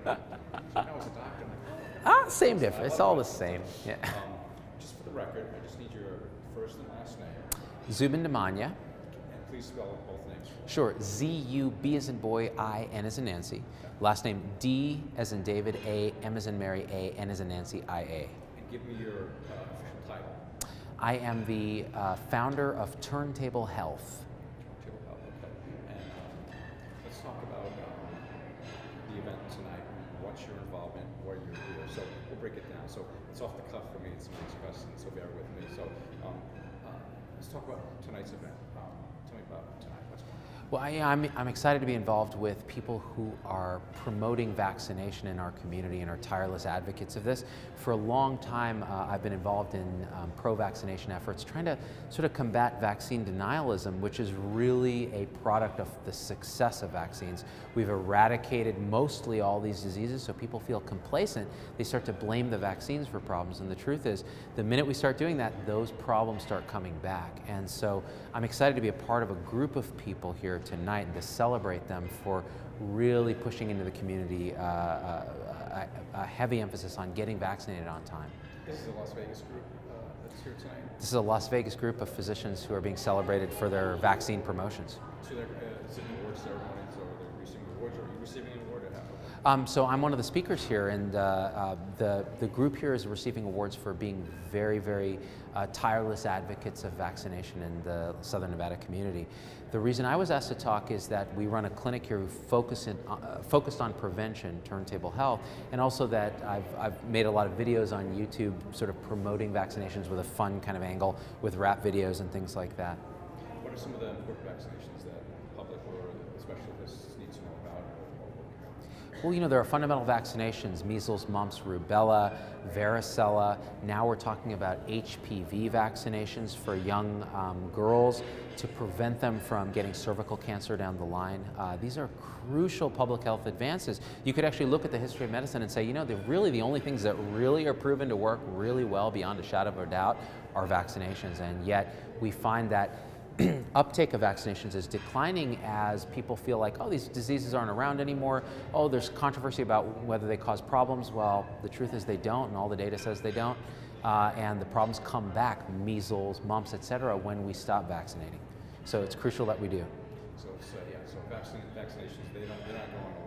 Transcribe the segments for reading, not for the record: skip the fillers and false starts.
So now as a doctor, Same difference. It's all the same. Yeah. Just for the record, I just need your first and last name. Zubin DAMANIA. And please spell both names. Sure. Z-U-B as in boy, I-N as in Nancy. Last name D as in David, A, M as in Mary, A, N as in Nancy, I-A. And give me your official title. I am the founder of Turntable Health. Turntable Health, okay. And let's talk about the event tonight. What's your involvement? What you're here? So we'll break it down. So it's off the cuff for me. It's some questions, so bear with me. So let's talk about tonight's event. Tell me about tonight. What's going on? Well, I'm excited to be involved with people who are promoting vaccination in our community and are tireless advocates of this. For a long time, I've been involved in pro-vaccination efforts, trying to sort of combat vaccine denialism, which is really a product of the success of vaccines. We've eradicated mostly all these diseases, so people feel complacent. They start to blame the vaccines for problems, and the truth is, the minute we start doing that, those problems start coming back. And so I'm excited to be a part of a group of people here tonight and to celebrate them for really pushing into the community a heavy emphasis on getting vaccinated on time. This is a Las Vegas group that's here tonight. This is a Las Vegas group of physicians who are being celebrated for their vaccine promotions. So they're sitting award ceremonies, or they're receiving awards, or are you receiving an award? So I'm one of the speakers here, and the group here is receiving awards for being very, very tireless advocates of vaccination in the Southern Nevada community. The reason I was asked to talk is that we run a clinic here focused on prevention, Turntable Health, and also that I've made a lot of videos on YouTube sort of promoting vaccinations with a fun kind of angle with rap videos and things like that. What are some of the important vaccinations that the public or specialists need to know about? Well, you know, there are fundamental vaccinations: measles, mumps, rubella, varicella. Now we're talking about HPV vaccinations for young girls to prevent them from getting cervical cancer down the line. These are crucial public health advances. You could actually look at the history of medicine and say, you know, they're really the only things that really are proven to work really well beyond a shadow of a doubt are vaccinations. And yet we find that uptake of vaccinations is declining as people feel like, oh, these diseases aren't around anymore. Oh, there's controversy about whether they cause problems. Well, the truth is they don't, and all the data says they don't. And the problems come back, measles, mumps, et cetera, when we stop vaccinating. So it's crucial that we do. So vaccinations, they're not going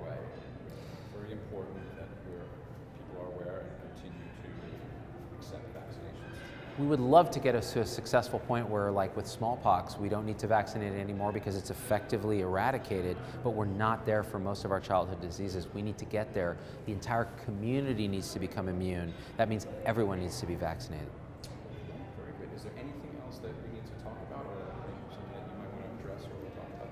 away. It's very important that people are aware and continue to accept vaccinations. We would love to get us to a successful point where, like with smallpox, we don't need to vaccinate it anymore because it's effectively eradicated, but we're not there for most of our childhood diseases. We need to get there. The entire community needs to become immune. That means everyone needs to be vaccinated. Very good. Is there anything else that we need to talk about, or something that you might want to address or talk about?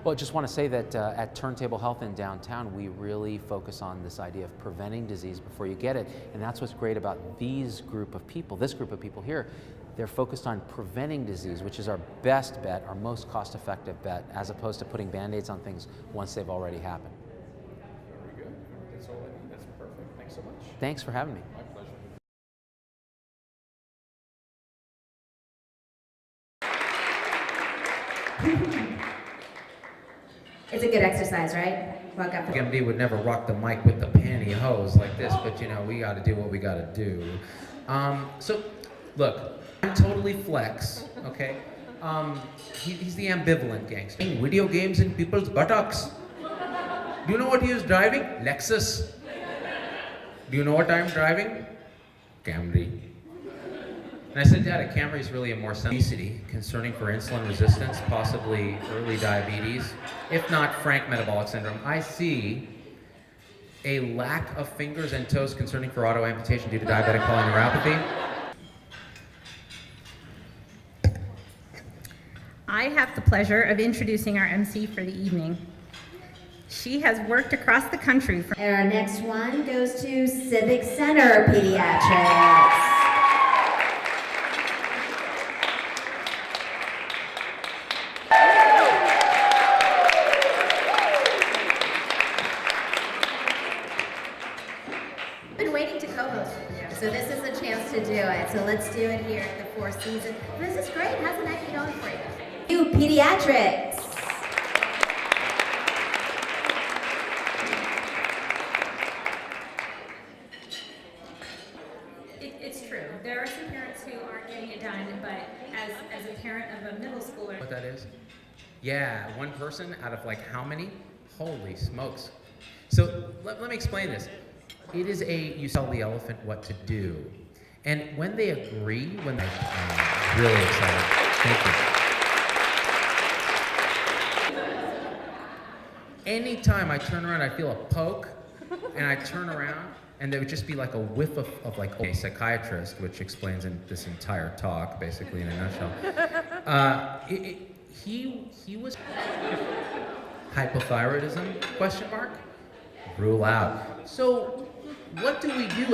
Well, I just want to say that at Turntable Health in downtown, we really focus on this idea of preventing disease before you get it. And that's what's great about this group of people here. They're focused on preventing disease, which is our best bet, our most cost-effective bet, as opposed to putting Band-Aids on things once they've already happened. Very good. That's all I need. That's perfect. Thanks so much. Thanks for having me. My pleasure. It's a good exercise, right? Walk up. MD would never rock the mic with the pantyhose like this, but you know, we got to do what we got to do. So, look, I'm totally Flex, okay? He's the ambivalent gangster. Video games in people's buttocks. Do you know what he is driving? Lexus. Do you know what I'm driving? Camry. And I said, Dad, a Camry is really a more obesity, concerning for insulin resistance, possibly early diabetes, if not frank metabolic syndrome. I see a lack of fingers and toes concerning for auto amputation due to diabetic polyneuropathy. I have the pleasure of introducing our MC for the evening. She has worked across the country. And our next one goes to Civic Center Pediatrics. So this is a chance to do it. So let's do it here at the Four Seasons. This is great. How's the night going for you? Pediatrics. It's true. There are some parents who aren't getting it done, but as a parent of a middle schooler. What that is? Yeah, one person out of like how many? Holy smokes. So let me explain this. It is you tell the elephant what to do. And when they agree, when they, really excited. Thank you. Anytime I turn around, I feel a poke, and I turn around, and there would just be like a whiff of like a psychiatrist, which explains in this entire talk, basically in a nutshell. He was hypothyroidism? Question mark. Rule out. So what do we do?